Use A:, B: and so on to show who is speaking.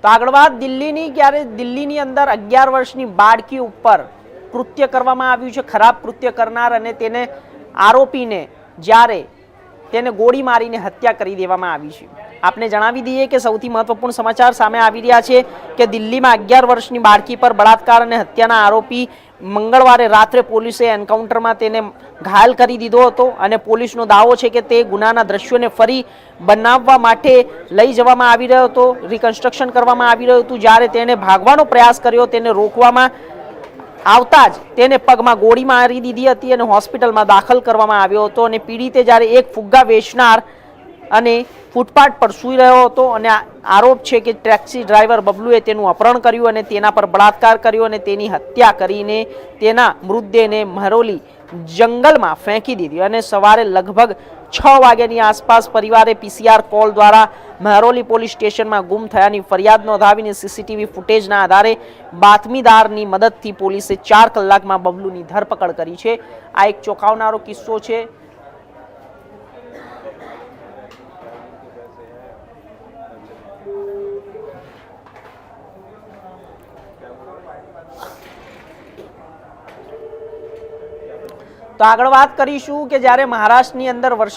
A: તો આગળ વાત દિલ્હીની, ક્યારે દિલ્હીની અંદર 11 વર્ષની બાળકી ઉપર કૃત્ય કરવામાં આવ્યું છે, ખરાબ કૃત્ય કરનાર અને તેને આરોપીને જ્યારે તેને ગોળી મારીને હત્યા કરી દેવામાં આવી છે। આપને જણાવી દઈએ કે સૌથી મહત્વપૂર્ણ સમાચાર સામે આવી રહ્યા છે કે દિલ્હીમાં 11 વર્ષની બાળકી પર બળાત્કાર અને હત્યાના આરોપી મંગળવારે રાત્રે પોલીસે એન્કાઉન્ટરમાં તેને ઘાયલ કરી દીધો હતો અને પોલીસનો દાવો છે કે તે ગુનાના દ્રશ્યોને ફરી બનાવવા માટે લઈ જવામાં આવી રહ્યો હતો, રિકન્સ્ટ્રક્શન કરવામાં આવી રહ્યું હતું। જ્યારે તેણે ભાગવાનો પ્રયાસ કર્યો, તેને રોકવામાં આવતા જ તેને પગમાં ગોળી મારી દીધી હતી અને હોસ્પિટલમાં દાખલ કરવામાં આવ્યો હતો અને પીડિતે જ્યારે એક ફુગ્ગા વેચનાર અને ફૂટપાથ પર સૂઈ રહ્યો હતો અને આરોપ છે કે ટેક્સી ડ્રાઈવર બબલુએ તેનું અપહરણ કર્યું અને તેના પર બળાત્કાર કર્યો અને તેની હત્યા કરીને તેના મૃતદેહને મહરોલી જંગલમાં ફેંકી દીધી અને સવારે લગભગ 6 વાગ્યાની આસપાસ પરિવારે પીસીઆર કોલ દ્વારા મહરોલી પોલીસ સ્ટેશનમાં ગુમ થયાની ફરિયાદ નોંધાવીને સીસીટીવી ફૂટેજના આધારે બાતમીદારની મદદથી પોલીસે 4 કલાકમાં બબલુની ધરપકડ કરી છે। આ એક ચોંકાવનારો કિસ્સો છે। તો આગળ વાત કરીશું કે જ્યારે મહારાષ્ટ્રની અંદર વરસાદ